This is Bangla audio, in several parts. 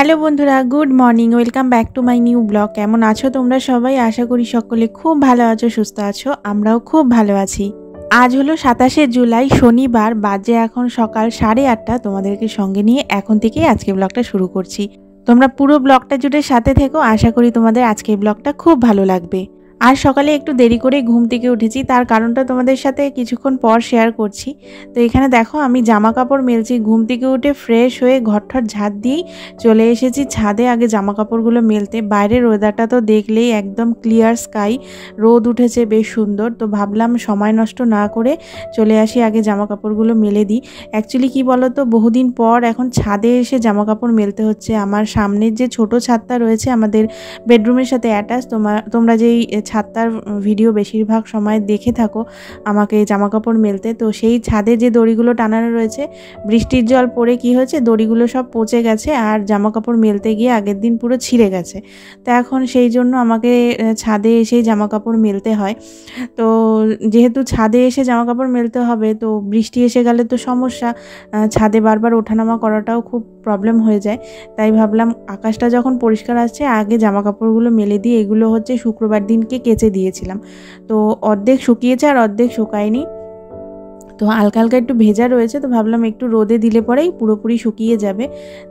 হ্যালো বন্ধুরা, good morning. Welcome back to my new blog. কেমন আছো তোমরা সবাই? আশা করি সকলে খুব ভালো আছো, সুস্থ আছো। আমরাও খুব ভালো আছি। আজ হলো 27শে জুলাই, শনিবার। বাজে এখন সকাল 8:30। তোমাদেরকে সঙ্গে নিয়ে এখন থেকেই আজকে ব্লগটা শুরু করছি। তোমরা পুরো ব্লগটা জুড়ে সাথে থেকো। আশা করি তোমাদের আজকের ব্লগটা খুব ভালো লাগবে। আর সকালে একটু দেরি করে ঘুম থেকে উঠেছি, তার কারণটা তোমাদের সাথে কিছুক্ষণ পর শেয়ার করছি। তো এখানে দেখো আমি জামা কাপড় মেলছি। ঘুম থেকে উঠে ফ্রেশ হয়ে ঘরঠর ঝাড় দিয়েই চলে এসেছি ছাদে আগে জামা কাপড়গুলো মেলতে। বাইরের ওয়েদারটা তো দেখলেই একদম ক্লিয়ার স্কাই, রোদ উঠেছে বেশ সুন্দর। তো ভাবলাম সময় নষ্ট না করে চলে আসি, আগে জামা কাপড়গুলো মেলে দিই। অ্যাকচুয়ালি কি বলো তো, বহুদিন পর এখন ছাদে এসে জামা কাপড় মেলতে হচ্ছে। আমার সামনের যে ছোট ছাদটা রয়েছে আমাদের বেডরুমের সাথে অ্যাটাচ, তোমরা যেই ছাদটার ভিডিও বেশিরভাগ সময় দেখে থাকো আমাকে জামা কাপড় মেলতে, তো সেই ছাদে যে দড়িগুলো টানানো রয়েছে, বৃষ্টির জল পড়ে কি হয়েছে, দড়িগুলো সব পচে গেছে আর জামা কাপড় মেলতে গিয়ে আগের দিন পুরো ছিঁড়ে গেছে। তো এখন সেই জন্য আমাকে ছাদে এসেই জামা কাপড় মেলতে হয়। তো যেহেতু ছাদে এসে জামা কাপড় মেলতে হবে, তো বৃষ্টি এসে গেলে তো সমস্যা, ছাদে বারবার ওঠানামা করাটাও খুব প্রবলেম হয়ে যায়। তাই ভাবলাম আকাশটা যখন পরিষ্কার আসছে আগে জামা কাপড়গুলো মেলে দিয়ে, এগুলো হচ্ছে শুক্রবার দিনকে কেচে দিয়েছিলাম। তো অর্ধেক শুকিয়েছে আর অর্ধেক শুকায়নি, তো হালকা হালকা একটু ভেজা রয়েছে। তো ভাবলাম একটু রোদে দিলে পরেই পুরোপুরি শুকিয়ে যাবে,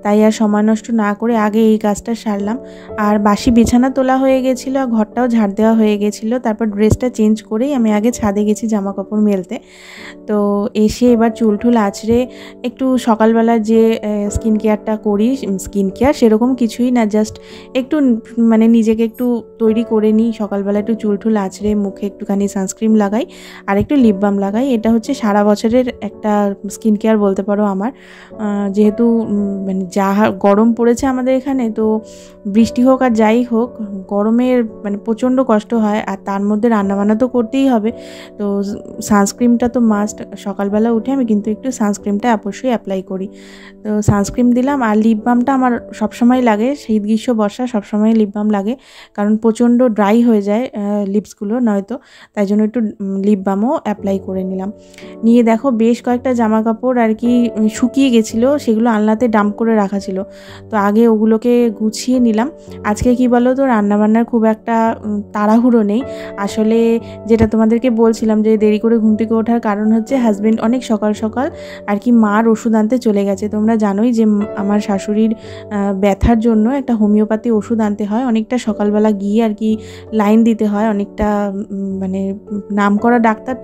তাই আর সময় নষ্ট না করে আগে এই কাজটা সারলাম। আর বাসি বিছানা তোলা হয়ে গেছিলো, আর ঘরটাও ঝাড় দেওয়া হয়ে গেছিলো। তারপর ড্রেসটা চেঞ্জ করেই আমি আগে ছাদে গেছি জামা কাপড় মেলতে। তো এসে এবার চুল টুল আঁচড়ে একটু সকালবেলা যে স্কিন কেয়ারটা করি, স্কিন কেয়ার সেরকম কিছুই না, জাস্ট একটু মানে নিজেকে একটু তৈরি করে নিই। সকালবেলা একটু চুল টুল আঁচড়ে মুখে একটুখানি সানস্ক্রিন লাগাই আর একটু লিপ বাম লাগাই। এটা হচ্ছে সারা বছরের একটা স্কিন কেয়ার বলতে পারো আমার। যেহেতু মানে যা গরম পড়েছে আমাদের এখানে, তো বৃষ্টি হোক আর যাই হোক, গরমের মানে প্রচণ্ড কষ্ট হয়, আর তার মধ্যে রান্নাবান্না তো করতেই হবে। তো সানস্ক্রিনটা তো মাস্ট। সকালবেলা উঠে আমি কিন্তু একটু সানস্ক্রিনটা অবশ্যই অ্যাপ্লাই করি। তো সানস্ক্রিন দিলাম, আর লিপ বামটা আমার সবসময় লাগে, শীত গ্রীষ্ম বর্ষা সবসময় লিপ বাম লাগে, কারণ প্রচণ্ড ড্রাই হয়ে যায় লিপসগুলো নয়তো, তাই জন্য একটু লিপ বামও অ্যাপ্লাই করে নিলাম। নিয়ে দেখো বেশ কয়েকটা জামা কাপড় আর কি শুকিয়ে গেছিলো, সেগুলো আলনাতে ডাম্প করে রাখা ছিল, তো আগে ওগুলোকে গুছিয়ে নিলাম। আজকে কি বলো তো, রান্নাবান্নার খুব একটা তাড়াহুড়ো নেই। আসলে যেটা তোমাদেরকে বলছিলাম যে দেরি করে ঘুম থেকে ওঠার কারণ হচ্ছে হাজব্যান্ড অনেক সকাল সকাল আর কি মার ওষুধ আনতে চলে গেছে। তোমরা জানোই যে আমার শাশুড়ির ব্যথার জন্য একটা হোমিওপ্যাথি ওষুধ আনতে হয়, অনেকটা সকালবেলা গিয়ে আর কি লাইন দিতে হয়, অনেকটা মানে নাম করা ডাক্তার,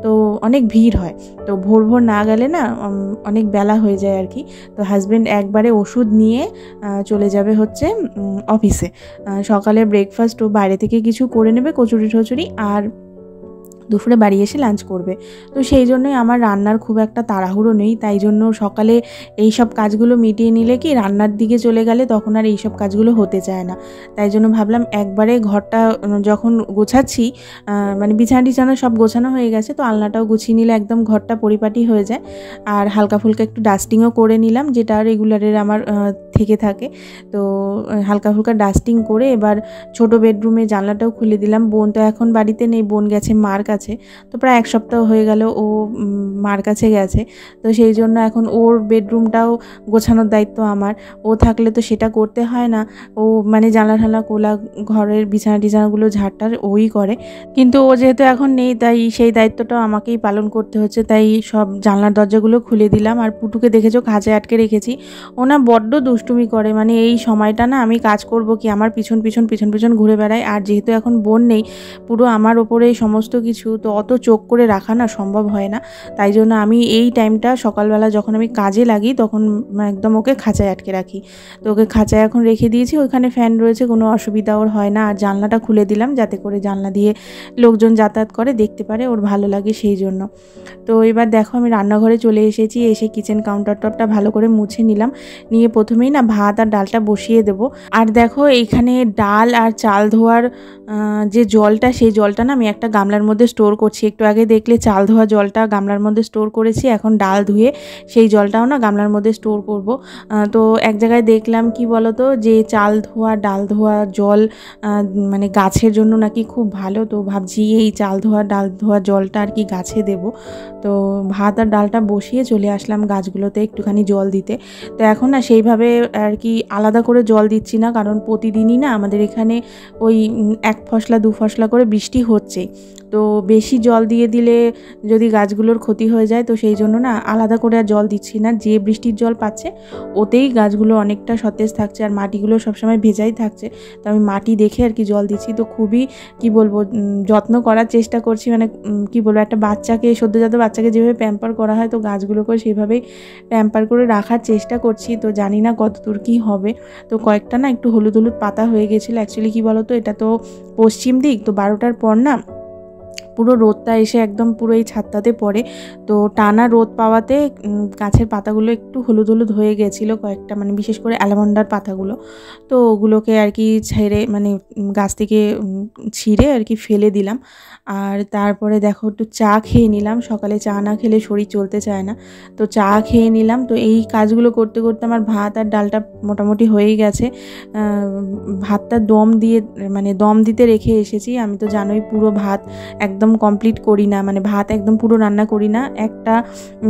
তো অনেক ভিড় হয়। তো ভোর ভোর না গেলে না অনেক বেলা হয়ে যায় আর কি। তো হাজব্যান্ড একবারে ওষুধ নিয়ে চলে যাবে হচ্ছে অফিসে। সকালে ব্রেকফাস্টও বাইরে থেকে কিছু করে নেবে, কচুরি টচুরি, আর দুপুরে বাড়ি এসে লাঞ্চ করবে। তো সেই জন্যই আমার রান্নার খুব একটা তাড়াহুড়ো নেই, তাই জন্য সকালে এই সব কাজগুলো মিটিয়ে নিলে কি রান্নার দিকে চলে গেলে তখন আর এই সব কাজগুলো হতে চায় না। তাই জন্য ভাবলাম একবারে ঘরটা যখন গোছাচ্ছি, মানে বিছানা টিছানা সব গোছানো হয়ে গেছে, তো আলনাটাও গুছিয়ে নিলে একদম ঘরটা পরিপাটি হয়ে যায়। আর হালকা ফুলকা একটু ডাস্টিংও করে নিলাম, যেটা রেগুলারের আমার থেকে থাকে। তো হালকা ফুলকা ডাস্টিং করে এবার ছোট বেডরুমে জানলাটাও খুলে দিলাম। বোন তো এখন বাড়িতে নেই, বোন গেছে মার কাছে। তো প্রায় এক সপ্তাহ হয়ে গেল ও মার কাছে গেছে, তো সেই জন্য এখন ওর বেডরুমটাও গোছানোর দায়িত্ব আমার। ও থাকলে তো সেটা করতে হয় না, ও মানে জানলা ঠালা কোলা ঘরের বিছানা টিছানাগুলো ঝাড়টার ওই করে, কিন্তু ও যেহেতু এখন নেই তাই সেই দায়িত্বটাও আমাকেই পালন করতে হচ্ছে। তাই সব জানলার দরজাগুলো খুলে দিলাম। আর পুটুকে দেখেছো খাঁচায় আটকে রেখেছি, ও না বড্ড দুষ্টুমি করে, মানে এই সময়টা না আমি কাজ করব কি আমার পিছন পিছন ঘুরে বেড়ায়। আর যেহেতু এখন বোন নেই, পুরো আমার ওপরে সমস্ত কিছু, তো অত চোখ করে রাখা না সম্ভব হয় না। তাই জন্য আমি এই টাইমটা সকালবেলা যখন আমি কাজে লাগি তখন একদম ওকে খাঁচায় আটকে রাখি। তো ওকে খাঁচায় এখন রেখে দিয়েছি, ওইখানে ফ্যান রয়েছে, কোনো অসুবিধা ওর হয় না। আর জানলাটা খুলে দিলাম যাতে করে জানলা দিয়ে লোকজন যাতায়াত করে দেখতে পারে, ওর ভালো লাগে সেই জন্য। তো এবার দেখো আমি রান্নাঘরে চলে এসেছি, এসে কিচেন কাউন্টার টপটা ভালো করে মুছে নিলাম, নিয়ে প্রথমেই না ভাত আর ডালটা বসিয়ে দেবো। আর দেখো এইখানে ডাল আর চাল ধোয়ার যে জলটা, সেই জলটা না আমি একটা গামলার মধ্যে স্টোর করছি। একটু আগে দেখলে চাল ধোয়া জলটা গামলার মধ্যে স্টোর করেছি, এখন ডাল ধুয়ে সেই জলটাও না গামলার মধ্যে স্টোর করব। তো এক জায়গায় দেখলাম কি বলতো, যে চাল ধোয়া ডাল ধোয়া জল মানে গাছের জন্য নাকি খুব ভালো। তো ভাবছি এই চাল ধোয়া ডাল ধোয়া জলটা আর কি গাছে দেব। তো ভাত আর ডালটা বসিয়ে চলে আসলাম গাছগুলোতে একটুখানি জল দিতে। তো এখন না সেইভাবে আর কি আলাদা করে জল দিচ্ছি না, কারণ প্রতিদিনই না আমাদের এখানে ওই 1 ফসলা 2 ফসলা করে বৃষ্টি হচ্ছে। তো বেশি জল দিয়ে দিলে যদি গাছগুলোর ক্ষতি হয়ে যায়, তো সেই জন্য না আলাদা করে আর জল দিচ্ছি না। যে বৃষ্টির জল পাচ্ছে ওতেই গাছগুলো অনেকটা সতেজ থাকছে, আর মাটিগুলো সবসময় ভেজাই থাকছে। তো আমি মাটি দেখে আর কি জল দিচ্ছি। তো খুবই কি বলবো, যত্ন করার চেষ্টা করছি। মানে কি বলবো, একটা বাচ্চাকে, সদ্যজাত বাচ্চাকে যেভাবে প্যাম্পার করা হয়, তো গাছগুলোকে সেভাবেই প্যাম্পার করে রাখার চেষ্টা করছি। তো জানি না কতদূর কী হবে। তো কয়েকটা না একটু হলুদ হলুদ পাতা হয়ে গেছিলো। অ্যাকচুয়ালি কী বলো তো, এটা তো পশ্চিম দিক, তো 12টার পর না পুরো রোদটা এসে একদম পুরো এই ছাদটাতে পড়ে। তো টানা রোদ পাওয়াতে গাছের পাতাগুলো একটু হলুদ হলুদ হয়ে গেছিলো কয়েকটা, মানে বিশেষ করে অ্যালমন্ডার পাতাগুলো। তো ওগুলোকে আর কি ছেড়ে, মানে গাছ থেকে ছিঁড়ে আর কি ফেলে দিলাম। আর তারপরে দেখো একটু চা খেয়ে নিলাম। সকালে চা না খেলে শরীর চলতে চায় না। তো চা খেয়ে নিলাম। তো এই কাজগুলো করতে করতে আমার ভাত আর ডালটা মোটামুটি হয়েই গেছে। ভাতটা দম দিতে রেখে এসেছি। আমি তো জানোই পুরো ভাত একদম কমপ্লিট করি না, মানে ভাত একদম পুরো রান্না করি না। একটা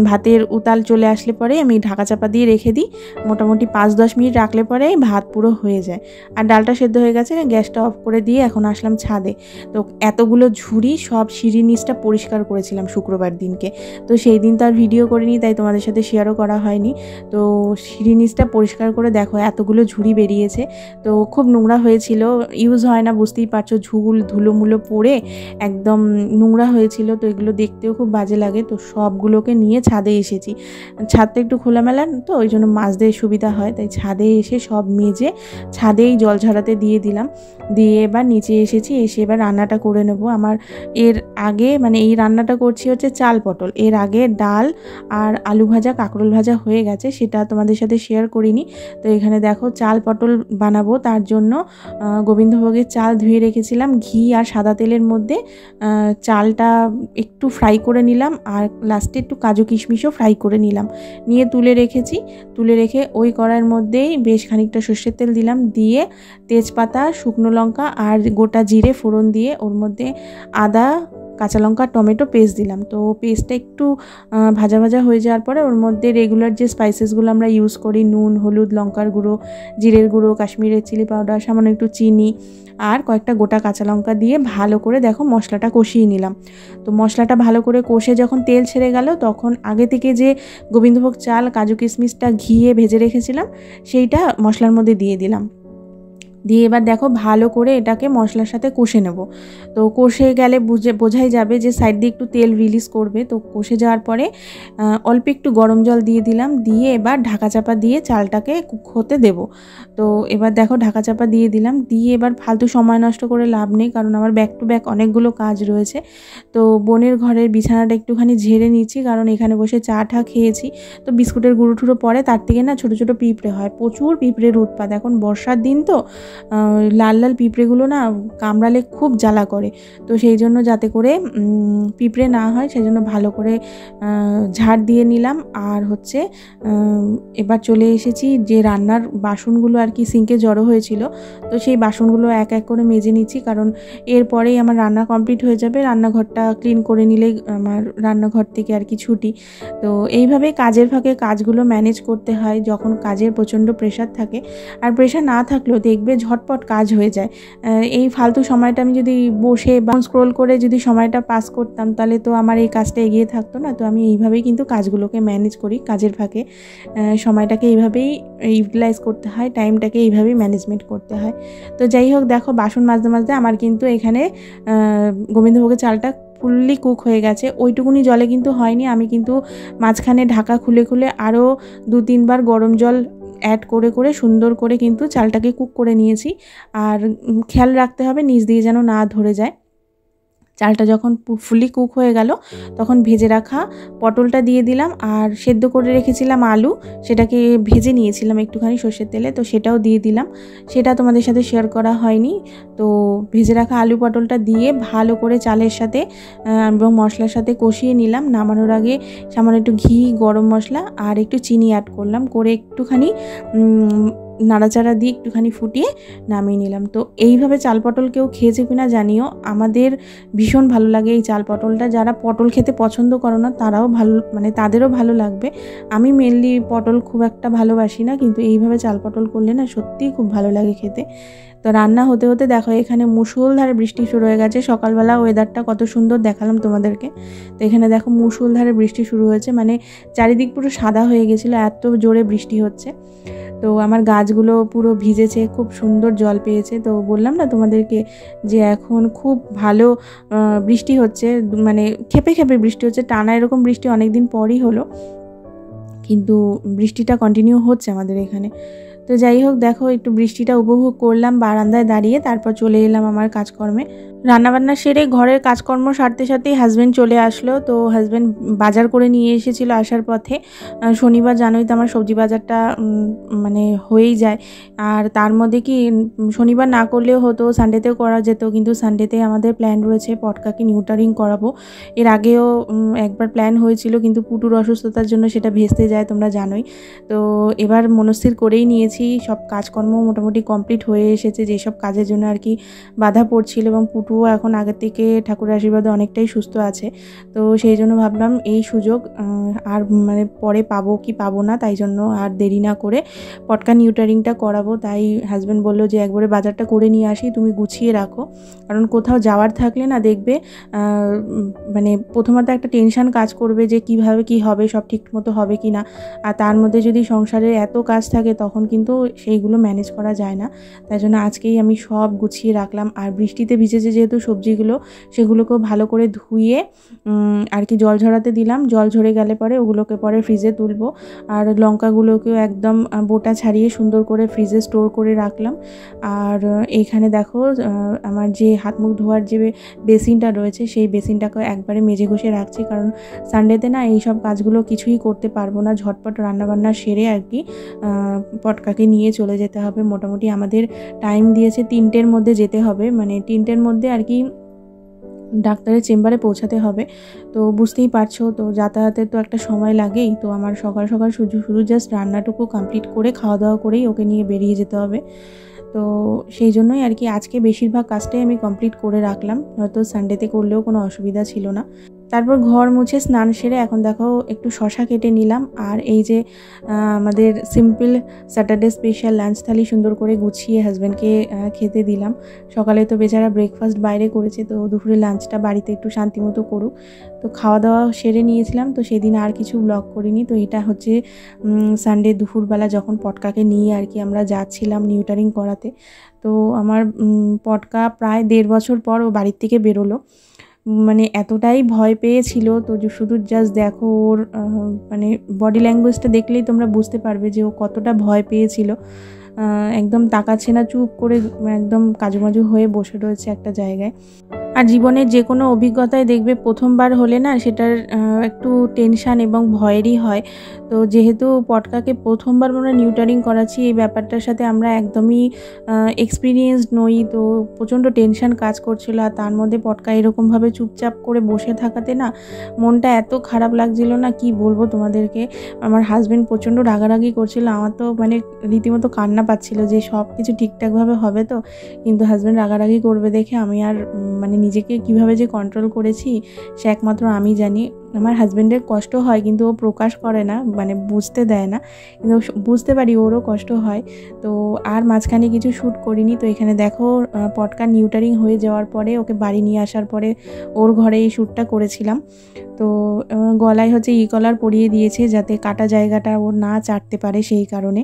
ভাতের উতাল চলে আসলে পরে আমি ঢাকা চাপা দিয়ে রেখে দিই। মোটামুটি 5-10 মিনিট রাখলে পরে ভাত পুরো হয়ে যায়। আর ডালটা সেদ্ধ হয়ে গেছে, গ্যাসটা অফ করে দিয়ে এখন আসলাম ছাদে। তো এতগুলো ঝুড়ি সব সিঁড়ির নিচটা পরিষ্কার করেছিলাম শুক্রবার দিনকে। তো সেই দিন তো আর ভিডিও করিনি, তাই তোমাদের সাথে শেয়ারও করা হয়নি। তো সিঁড়ির নিচটা পরিষ্কার করে দেখো এতগুলো ঝুড়ি বেরিয়েছে। তো খুব নোংরা হয়েছিল, ইউজ হয় না, বুঝতেই পারছো, ধুলোমুলো পড়ে একদম নোংরা হয়েছিল। তো এগুলো দেখতেও খুব বাজে লাগে। তো সবগুলোকে নিয়ে ছাদে এসেছি। ছাদটা একটু খোলামেলা, তো ওই জন্য মাজতে সুবিধা হয়, তাই ছাদে এসে সব মেজে ছাদেই জল ঝরাতে দিয়ে দিলাম। দিয়ে এবার নিচে এসেছি, এসে এবার রান্নাটা করে নেব। আমার এর আগে, মানে এই রান্নাটা করছি হচ্ছে চাল পটল। এর আগে ডাল আর আলু ভাজা কাঁকরোল ভাজা হয়ে গেছে, সেটা তোমাদের সাথে শেয়ার করিনি। তো এখানে দেখো চাল পটল বানাবো, তার জন্য গোবিন্দভোগের চাল ধুয়ে রেখেছিলাম। ঘি আর সাদা তেলের মধ্যে চালটা একটু ফ্রাই করে নিলাম, আর লাস্টে একটু কাজু কিশমিশও ফ্রাই করে নিলাম। নিয়ে তুলে রেখেছি। তুলে রেখে ওই কড়াইয়ের মধ্যেই বেশ খানিকটা সর্ষের তেল দিলাম, দিয়ে তেজপাতা, শুকনো লঙ্কা আর গোটা জিরে ফোড়ন দিয়ে ওর মধ্যে আদা, কাঁচা লঙ্কা, টমেটো পেস্ট দিলাম। তো পেস্টটা একটু ভাজা ভাজা হয়ে যাওয়ার পরে ওর মধ্যে রেগুলার যে স্পাইসেসগুলো আমরা ইউজ করি, নুন, হলুদ, লঙ্কার গুঁড়ো, জিরের গুঁড়ো, কাশ্মীরের চিলি পাউডার, সামান্য একটু চিনি আর কয়েকটা গোটা কাঁচা লঙ্কা দিয়ে ভালো করে দেখো মশলাটা কষিয়ে নিলাম। তো মশলাটা ভালো করে কষে যখন তেল ছেড়ে গেল, তখন আগে থেকে যে গোবিন্দভোগ চাল, কাজু কিশমিশটা ঘিয়ে ভেজে রেখেছিলাম, সেইটা মশলার মধ্যে দিয়ে দিলাম। দিয়ে এবার দেখো ভালো করে এটাকে মশলার সাথে কষে নেব। তো কষে গেলে বোঝাই যাবে যে সাইড দিয়ে একটু তেল রিলিজ করবে। তো কষে যাওয়ার পরে অল্প একটু গরম জল দিয়ে দিলাম, দিয়ে এবার ঢাকা চাপা দিয়ে চালটাকে কুক হতে দেব। তো এবার দেখো ঢাকা চাপা দিয়ে দিলাম, দিয়ে এবার ফালতু সময় নষ্ট করে লাভ নেই, কারণ আমার ব্যাক টু ব্যাক অনেকগুলো কাজ রয়েছে। তো বোনের ঘরের বিছানাটা একটুখানি ঝেড়ে নিচ্ছি, কারণ এখানে বসে চা টা খেয়েছি। তো বিস্কুটের গুঁড়ো টুড়ো পরে তার থেকে না ছোটো ছোটো পিঁপড়ে হয়, প্রচুর পিঁপড়ের উৎপাত। এখন বর্ষার দিন তো লাল লাল পিঁপড়েগুলো না কামড়ালে খুব জ্বালা করে। তো সেই জন্য যাতে করে পিঁপড়ে না হয়, সেই জন্য ভালো করে ঝাড় দিয়ে নিলাম। আর হচ্ছে এবার চলে এসেছি যে রান্নার বাসনগুলো আর কি সিঙ্কে জড়ো হয়েছিল, তো সেই বাসনগুলো এক এক করে মেজে নিচ্ছি, কারণ এরপরেই আমার রান্না কমপ্লিট হয়ে যাবে। রান্নাঘরটা ক্লিন করে নিলেই আমার রান্নাঘর থেকে আর কি ছুটি। তো এইভাবে কাজের ফাঁকে কাজগুলো ম্যানেজ করতে হয় যখন কাজের প্রচণ্ড প্রেশার থাকে। আর প্রেশার না থাকলেও দেখবে ঝটপট কাজ হয়ে যায়। এই ফালতু সময়টা আমি যদি বসে বা স্ক্রোল করে যদি সময়টা পাস করতাম, তাহলে তো আমার এই কাজটা এগিয়ে থাকতো না। তো আমি এইভাবেই কিন্তু কাজগুলোকে ম্যানেজ করি। কাজের ফাঁকে সময়টাকে এইভাবেই ইউটিলাইজ করতে হয়, টাইমটাকে এইভাবেই ম্যানেজমেন্ট করতে হয়। তো যাই হোক, দেখো বাসন মাজতে মাজতে আমার কিন্তু এখানে গোবিন্দভোগের চালটা ফুললি কুক হয়ে গেছে। ওইটুকুনি জলে কিন্তু হয়নি, আমি কিন্তু মাঝখানে ঢাকা খুলে খুলে আরও 2-3 বার গরম জল অ্যাড করে করে সুন্দর করে কিন্তু চালটাকে কুক করে নিয়েছি। আর খেয়াল রাখতে হবে নিচ দিয়ে যেন না ধরে যায়। চালটা যখন ফুলি কুক হয়ে গেল তখন ভেজে রাখা পটলটা দিয়ে দিলাম, আর সেদ্ধ করে রেখেছিলাম আলু, সেটাকে ভেজে নিয়েছিলাম একটুখানি সর্ষের তেলে, তো সেটাও দিয়ে দিলাম। সেটা তোমাদের সাথে শেয়ার করা হয়নি। তো ভেজে রাখা আলু পটলটা দিয়ে ভালো করে চালের সাথে এবং মশলার সাথে কষিয়ে নিলাম। নামানোর আগে সামান্য একটু ঘি, গরম মশলা আর একটু চিনি অ্যাড করলাম, করে একটুখানি নাড়াচাড়া দিয়ে একটুখানি ফুটিয়ে নামিয়ে নিলাম। তো এইভাবে চাল পটল কেউ খেয়েছে কিনা জানিও, আমাদের ভীষণ ভালো লাগে এই চাল পটলটা। যারা পটল খেতে পছন্দ করো না তারাও ভালো, মানে তাদেরও ভালো লাগবে। আমি মেনলি পটল খুব একটা ভালোবাসি না, কিন্তু এইভাবে চাল পটল করলে না সত্যিই খুব ভালো লাগে খেতে। তো রান্না হতে হতে দেখো এখানে মুষলধারে বৃষ্টি শুরু হয়ে গেছে। সকালবেলা ওয়েদারটা কত সুন্দর দেখালাম তোমাদেরকে, তো এখানে দেখো মুষলধারে বৃষ্টি শুরু হয়েছে, মানে চারিদিক পুরো সাদা হয়ে গেছিলো, এত জোরে বৃষ্টি হচ্ছে। তো আমার গাছগুলো পুরো ভিজেছে, খুব সুন্দর জল পেয়েছে। তো বললাম না তোমাদেরকে যে এখন খুব ভালো বৃষ্টি হচ্ছে, মানে খেপে খেপে বৃষ্টি হচ্ছে, টানা এরকম বৃষ্টি অনেক দিন পরই হলো, কিন্তু বৃষ্টিটা কন্টিনিউ হচ্ছে আমাদের এখানে। তো যাই হোক, দেখো একটু বৃষ্টিটা উপভোগ করলাম বারান্দায় দাঁড়িয়ে, তারপর চলে এলাম আমার কাজকর্মে। রান্নাবান্না সেরে ঘরের কাজকর্ম সারতে সারতেই হাজব্যান্ড চলে আসলো। তো হাজব্যান্ড বাজার করে নিয়ে এসেছিলো আসার পথে। শনিবার জানোই তো আমার সবজি বাজারটা মানে হয়েই যায়, আর তার মধ্যে কি শনিবার না করলেও হতো, সানডেতেও করা যেত, কিন্তু সানডেতে আমাদের প্ল্যান রয়েছে পটকাকে নিউটারিং করাবো। এর আগেও একবার প্ল্যান হয়েছিল, কিন্তু পুটুর অসুস্থতার জন্য সেটা ভেস্তে যায়, তোমরা জানোই। তো এবার মনস্থির করেই নিয়েছি, সব কাজকর্ম মোটামুটি কমপ্লিট হয়ে এসেছে, যেসব কাজের জন্য আর কি বাধা পড়ছিল, এবং পুটুও এখন আগের থেকে ঠাকুরের আশীর্বাদে অনেকটাই সুস্থ আছে। তো সেই জন্য ভাবলাম এই সুযোগ আর মানে পরে পাবো কি পাবো না, তাই জন্য আর দেরি না করে পটকা নিউটারিংটা করাবো। তাই হাজব্যান্ড বললো যে একবারে বাজারটা করে নিয়ে আসি, তুমি গুছিয়ে রাখো, কারণ কোথাও যাওয়ার থাকলে না দেখবে মানে প্রথমত একটা টেনশন কাজ করবে যে কিভাবে কি হবে, সব ঠিক মতো হবে কি না, আর তার মধ্যে যদি সংসারের এত কাজ থাকে তখন কিন্তু সেইগুলো ম্যানেজ করা যায় না। তাই জন্য আজকেই আমি সব গুছিয়ে রাখলাম। আর বৃষ্টিতে ভিজেছে যেহেতু সবজিগুলো, সেগুলোকেও ভালো করে ধুয়ে আর কি জল ঝরাতে দিলাম। জল ঝরে গেলে পরে ওগুলোকে পরে ফ্রিজে তুলবো, আর লঙ্কাগুলোকেও একদম বোটা ছাড়িয়ে সুন্দর করে ফ্রিজে স্টোর করে রাখলাম। আর এইখানে দেখো আমার যে হাত মুখ ধোয়ার যে বেসিনটা রয়েছে, সেই বেসিনটাকে একবারে মেজে ঘষে রাখছি, কারণ সানডেতে না এইসব কাজগুলো কিছুই করতে পারবো না, ঝটপট রান্নাবান্না সেরে আর কি পটকাকে নিয়ে চলে যেতে হবে। মোটামুটি আমাদের টাইম দিয়েছে 3টের মধ্যে যেতে হবে, মানে 3টের মধ্যে আর কি ডাক্তারের চেম্বারে পৌঁছাতে হবে। তো বুঝতেই পারছো, তো যাতায়াতের তো একটা সময় লাগেই। তো আমার সকাল সকাল শুধু জাস্ট রান্নাটুকু কমপ্লিট করে খাওয়া দাওয়া করেই ওকে নিয়ে বেরিয়ে যেতে হবে। তো সেই জন্যই আর কি আজকে বেশিরভাগ কাজটাই আমি কমপ্লিট করে রাখলাম, হয়তো সানডেতে করলেও কোনো অসুবিধা ছিল না। তারপর ঘর মুছে স্নান সেরে এখন দেখো একটু শশা কেটে নিলাম, আর এই যে আমাদের সিম্পল স্যাটারডে স্পেশাল লাঞ্চ থালি সুন্দর করে গুছিয়ে হাজব্যান্ডকে খেতে দিলাম। সকালে তো বেচারা ব্রেকফাস্ট বাইরে করেছে, তো দুপুরে লাঞ্চটা বাড়িতে একটু শান্তিমতো করুক। তো খাওয়া দাওয়া সেরে নিয়েছিলাম, তো সেদিন আর কিছু ব্লগ করিনি। তো এটা হচ্ছে সানডে দুপুরবেলা যখন পটকাকে নিয়ে আর কি আমরা যাচ্ছিলাম নিউটারিং করাতে। তো আমার পটকা প্রায় 1.5 বছর পর ও বাড়ির থেকে বেরোলো, মানে এতটাই ভয় পেয়েছিল। তো শুধু জাস্ট দেখো ওর মানে বডি ল্যাঙ্গুয়েজটা দেখলেই তোমরা বুঝতে পারবে যে ও কতটা ভয় পেয়েছিল। একদম তাকাচ্ছে না, চুপ করে একদম কাজুমাজু হয়ে বসে রয়েছে একটা জায়গায়। আর জীবনের যে কোনো অভিজ্ঞতায় দেখবে প্রথমবার হলে না সেটার একটু টেনশান এবং ভয়েরই হয়। তো যেহেতু পটকাকে প্রথমবার আমরা নিউটারিং করাচ্ছি, এই ব্যাপারটার সাথে আমরা একদমই এক্সপিরিয়েন্সড নই, তো প্রচণ্ড টেনশান কাজ করছিল। আর তার মধ্যে পটকা এরকমভাবে চুপচাপ করে বসে থাকাতে না মনটা এত খারাপ লাগছিল না, কি বলবো তোমাদেরকে। আমার হাজব্যান্ড প্রচণ্ড রাগারাগি করছিল, আমার তো মানে রীতিমতো কান্না পাচ্ছিল যে সব কিছু ঠিকঠাকভাবে হবে তো, কিন্তু হাজব্যান্ড রাগারাগি করবে দেখে আমি আর মানে নিজেকে কিভাবে যে কন্ট্রোল করেছি সে একমাত্র আমি জানি। আমার হাজব্যান্ডের কষ্ট হয়, কিন্তু ও প্রকাশ করে না, মানে বুঝতে দেয় না, কিন্তু বুঝতে পারি ওরও কষ্ট হয়। তো আর মাঝখানে কিছু শ্যুট করিনি। তো এখানে দেখো পটকা নিউটারিং হয়ে যাওয়ার পরে ওকে বাড়ি নিয়ে আসার পরে ওর ঘরে এই শ্যুটটা করেছিলাম। তো গলায় হচ্ছে কলার পরিয়ে দিয়েছে যাতে কাটা জায়গাটা ওর না চাটতে পারে, সেই কারণে।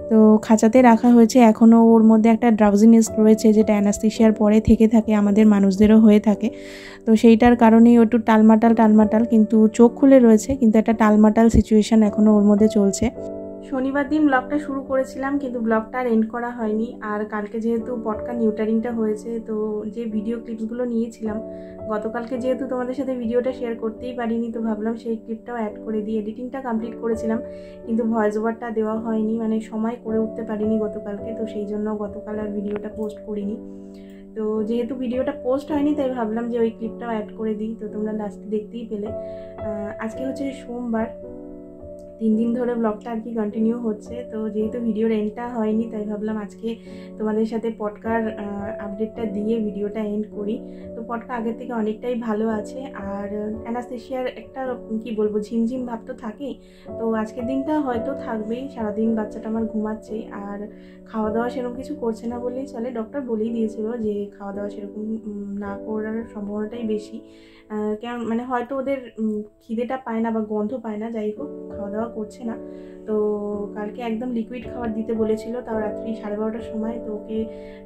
তো খাঁচাতে রাখা হয়েছে, এখনও ওর মধ্যে একটা ড্রাউজিনেস রয়েছে, যেটা অ্যানাস্থেশিয়ার পরে থেকে থাকে, আমাদের মানুষদেরও হয়ে থাকে। তো সেইটার কারণেই ও একটু টালমাটাল, কিন্তু চোখ খুলে রয়েছে, কিন্তু একটা টালমাটাল সিচুয়েশান এখনও ওর মধ্যে চলছে। শনিবার দিন ব্লগটা শুরু করেছিলাম, কিন্তু ব্লগটা আর এন্ড করা হয়নি। আর কালকে যেহেতু পটকা নিউটারিংটা হয়েছে, তো যে ভিডিও ক্লিপসগুলো নিয়েছিলাম গতকালকে, যেহেতু তোমাদের সাথে ভিডিওটা শেয়ার করতেই পারিনি, তো ভাবলাম সেই ক্লিপটাও অ্যাড করে দিই। এডিটিংটা কমপ্লিট করেছিলাম, কিন্তু ভয়েস ওভারটা দেওয়া হয়নি, মানে সময় করে উঠতে পারিনি গতকালকে, তো সেই জন্য গতকাল আর ভিডিওটা পোস্ট করিনি। তো যেহেতু ভিডিওটা পোস্ট হয়নি, তাই ভাবলাম যে ওই ক্লিপটাও অ্যাড করে দিই, তো তোমরা লাস্টে দেখতেই পেলে। আজকে হচ্ছে সোমবার, 3 দিন ধরে ব্লগটা আর কি কন্টিনিউ হচ্ছে। তো যেহেতু ভিডিওর এন্ডটা হয়নি, তাই ভাবলাম আজকে তোমাদের সাথে পটকার আপডেটটা দিয়ে ভিডিওটা এন্ড করি। তো পটকা আগের থেকে অনেকটাই ভালো আছে, আর অ্যানাস্থেশিয়ার একটা কি বলবো ঝিমঝিম ভাব তো থাকেই। তো আজকের দিনটা হয়তো থাকবেই, সারাদিন বাচ্চাটা আমার ঘুমাচ্ছে, আর খাওয়া দাওয়া সেরকম কিছু করছে না বললেই চলে। ডক্টর বলেই দিয়েছিল যে খাওয়া দাওয়া সেরকম না করার সম্ভাবনাটাই বেশি, কেন মানে হয়তো ওদের খিদেটা পায় না বা গন্ধ পায় না, যাই হোক খাওয়া দাওয়া করছে না। তো কালকে একদম লিকুইড খাবার দিতে বলেছিল, তাও রাত্রি 12:30টার সময়। তো ওকে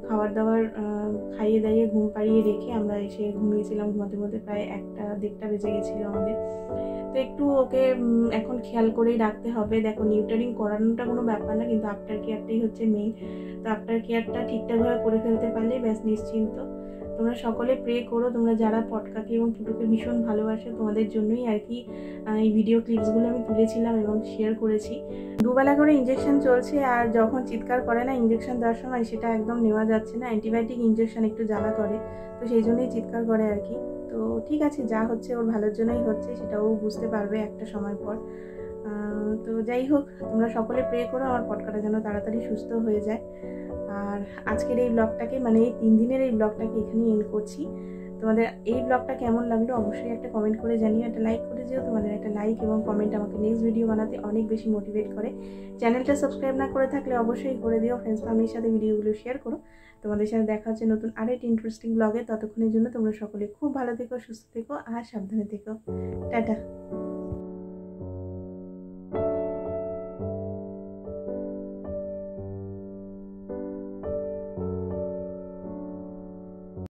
খাবার দাবার খাইয়ে দাইয়ে ঘুম পাড়িয়ে রেখে আমরা এসে ঘুমিয়েছিলাম। ঘুমাতে ঘুমাতে প্রায় 1-1:30 বেজে গেছিলো আমাদের। তো একটু ওকে এখন খেয়াল করেই রাখতে হবে। দেখো, নিউটারিং করানোটা কোনো ব্যাপার না, কিন্তু আফটার কেয়ারটাই হচ্ছে মেইন। তো আফটার কেয়ারটা ঠিকঠাকভাবে করে ফেলতে পারলে ব্যাস নিশ্চিন্ত। তোমরা সকলে প্রে করো, তোমরা যারা পটকাকে এবং ফুটোকে ভীষণ ভালোবাসো, তোমাদের জন্যই আর কি এই ভিডিও ক্লিপসগুলো আমি তুলেছিলাম এবং শেয়ার করেছি। 2 বেলা করে ইঞ্জেকশন চলছে, আর যখন চিৎকার করে না ইঞ্জেকশন দেওয়ার সময়, সেটা একদম নেওয়া যাচ্ছে না। অ্যান্টিবায়োটিক ইঞ্জেকশন একটু জ্বালা করে, তো সেই জন্যই চিৎকার করে আর কি। তো ঠিক আছে, যা হচ্ছে ওর ভালোর জন্যই হচ্ছে, সেটাও বুঝতে পারবে একটা সময় পর। তো যাই হোক, তোমরা সকলে প্রে করো আমার পটকাটা যেন তাড়াতাড়ি সুস্থ হয়ে যায়। আর আজকের এই ব্লগটাকে, মানে এই 3 দিনের এই ব্লগটাকে এখানেই এন্ড করছি। তোমাদের এই ব্লগটা কেমন লাগলো অবশ্যই একটা কমেন্ট করে জানিও, একটা লাইক করে যেও। তোমাদের একটা লাইক এবং কমেন্ট আমাকে নেক্সট ভিডিও বানাতে অনেক বেশি মোটিভেট করে। চ্যানেলটা সাবস্ক্রাইব না করে থাকলে অবশ্যই করে দিও। ফ্রেন্ডস ফ্যামিলির সাথে ভিডিওগুলো শেয়ার করো। তোমাদের সাথে দেখা হচ্ছে নতুন আরেকটি ইন্টারেস্টিং ব্লগে। ততক্ষণের জন্য তোমরা সকলে খুব ভালো থেকো, সুস্থ থেকো আর সাবধানে থেকো। টাটা।